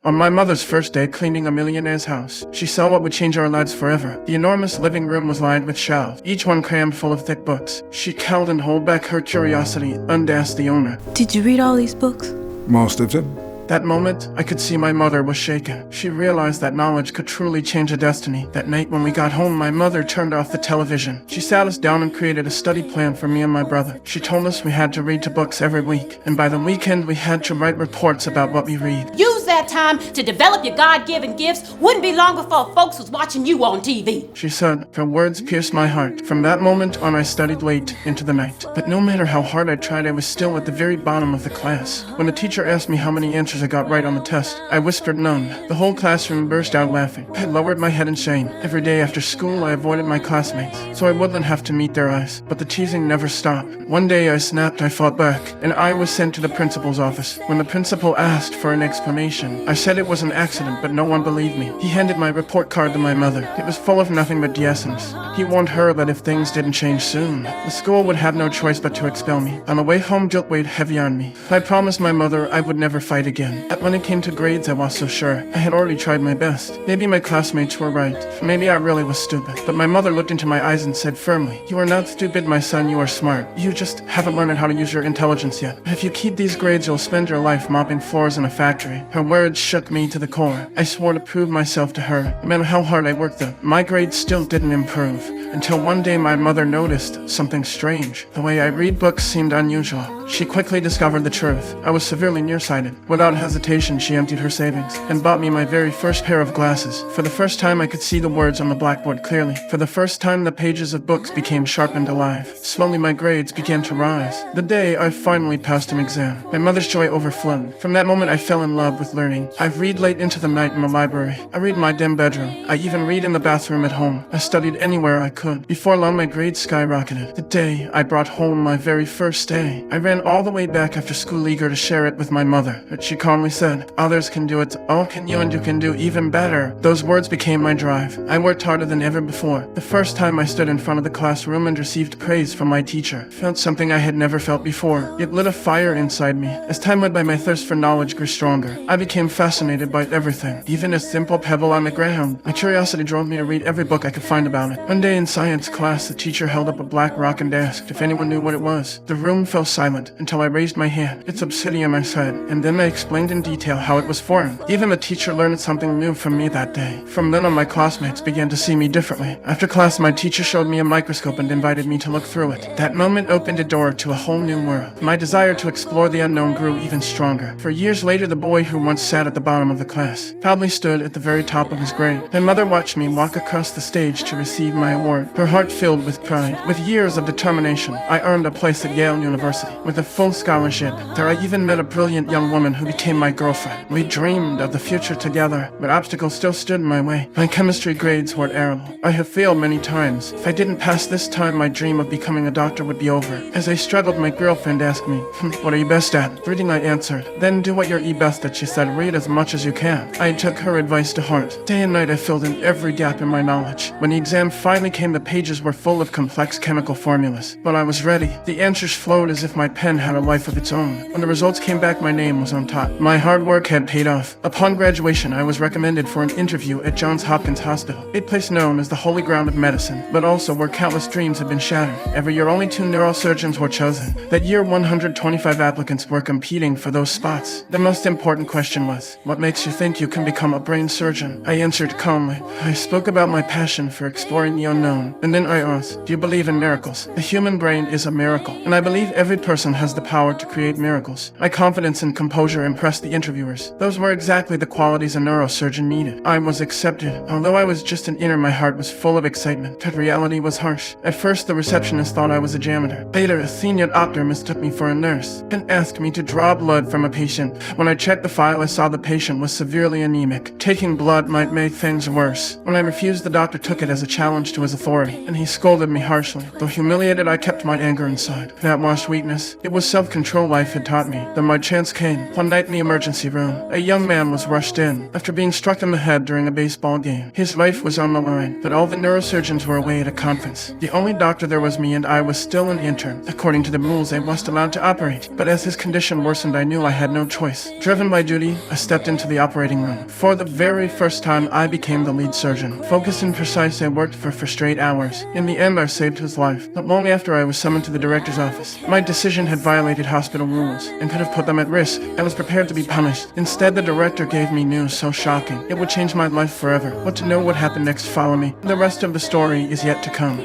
On my mother's first day cleaning a millionaire's house, she saw what would change our lives forever. The enormous living room was lined with shelves, each one crammed full of thick books. She held and held back her curiosity and asked the owner, "Did you read all these books?" Most of them. That moment, I could see my mother was shaken. She realized that knowledge could truly change a destiny. That night when we got home, my mother turned off the television. She sat us down and created a study plan for me and my brother. She told us we had to read 2 books every week, and by the weekend we had to write reports about what we read. Use that time to develop your God-given gifts. Wouldn't be long before folks was watching you on TV. She said. Her words pierced my heart. From that moment on, I studied late into the night. But no matter how hard I tried, I was still at the very bottom of the class. When the teacher asked me how many answers I got right on the test, I whispered none. The whole classroom burst out laughing. I lowered my head in shame. Every day after school, I avoided my classmates, so I wouldn't have to meet their eyes. But the teasing never stopped. One day I snapped, I fought back, and I was sent to the principal's office. When the principal asked for an explanation, I said it was an accident, but no one believed me. He handed my report card to my mother. It was full of nothing but yeses. He warned her that if things didn't change soon, the school would have no choice but to expel me. On the way home, guilt weighed heavy on me. I promised my mother I would never fight again. When it came to grades, I was so sure. I had already tried my best. Maybe my classmates were right. Maybe I really was stupid. But my mother looked into my eyes and said firmly, "You are not stupid, my son, you are smart. You just haven't learned how to use your intelligence yet. If you keep these grades, you'll spend your life mopping floors in a factory." Her words shook me to the core. I swore to prove myself to her. No matter how hard I worked though, my grades still didn't improve. Until one day my mother noticed something strange. The way I read books seemed unusual. She quickly discovered the truth. I was severely nearsighted. Without hesitation, she emptied her savings and bought me my very first pair of glasses. For the first time, I could see the words on the blackboard clearly. For the first time, the pages of books became sharp and alive. Slowly, my grades began to rise. The day I finally passed an exam, my mother's joy overflowed. From that moment, I fell in love with learning. I read late into the night in the library. I read in my dim bedroom. I even read in the bathroom at home. I studied anywhere I could. Before long, my grades skyrocketed. The day I brought home my very first A, I ran all the way back after school eager to share it with my mother. But she calmly said, "Others can do it. All can you, and you can do even better." Those words became my drive. I worked harder than ever before. The first time I stood in front of the classroom and received praise from my teacher, felt something I had never felt before. It lit a fire inside me. As time went by, my thirst for knowledge grew stronger. I became fascinated by everything, even a simple pebble on the ground. My curiosity drove me to read every book I could find about it. One day in science class, the teacher held up a black rock and asked if anyone knew what it was. The room fell silent until I raised my hand. "It's obsidian," I said, and then I explained in detail how it was formed. Even the teacher learned something new from me that day. From then on, my classmates began to see me differently. After class, my teacher showed me a microscope and invited me to look through it. That moment opened a door to a whole new world. My desire to explore the unknown grew even stronger. For years later, the boy who once sat at the bottom of the class proudly stood at the very top of his grade. My mother watched me walk across the stage to receive my award, her heart filled with pride. With years of determination, I earned a place at Yale University with a full scholarship. There I even met a brilliant young woman who became my girlfriend. We dreamed of the future together, but obstacles still stood in my way. My chemistry grades were terrible. I have failed many times. If I didn't pass this time, my dream of becoming a doctor would be over. As I struggled, my girlfriend asked me, "What are you best at?" "Reading," I answered. "Then do what you're best at," she said. "Read as much as you can." I took her advice to heart. Day and night I filled in every gap in my knowledge. When the exam finally came, the pages were full of complex chemical formulas. But I was ready. The answers flowed as if my pen had a life of its own. When the results came back, my name was on top. My hard work had paid off. Upon graduation, I was recommended for an interview at Johns Hopkins Hospital, a place known as the holy ground of medicine, but also where countless dreams had been shattered. Every year, only 2 neurosurgeons were chosen. That year, 125 applicants were competing for those spots. The most important question was, what makes you think you can become a brain surgeon? I answered calmly. I spoke about my passion for exploring the unknown, and then I asked, "Do you believe in miracles?" The human brain is a miracle, and I believe every person has the power to create miracles. My confidence and composure impressed the interviewers. Those were exactly the qualities a neurosurgeon needed. I was accepted. Although I was just an inner, my heart was full of excitement, but reality was harsh. At first, the receptionist thought I was a janitor. Later, a senior doctor mistook me for a nurse and asked me to draw blood from a patient. When I checked the file, I saw the patient was severely anemic. Taking blood might make things worse. When I refused, the doctor took it as a challenge to his authority, and he scolded me harshly. Though humiliated, I kept my anger inside. That washed weakness. It was self-control life had taught me. Then my chance came. One night in the emergency room, a young man was rushed in after being struck in the head during a baseball game. His life was on the line, but all the neurosurgeons were away at a conference. The only doctor there was me, and I was still an intern. According to the rules, I wasn't allowed to operate, but as his condition worsened, I knew I had no choice. Driven by duty, I stepped into the operating room. For the very first time, I became the lead surgeon. Focused and precise, I worked for straight hours. In the end, I saved his life. Not long after, I was summoned to the director's office. My decision had violated hospital rules and could have put them at risk. I was prepared to be punished. Instead, the director gave me news so shocking. It would change my life forever. Want to know what happened next? Follow me. The rest of the story is yet to come.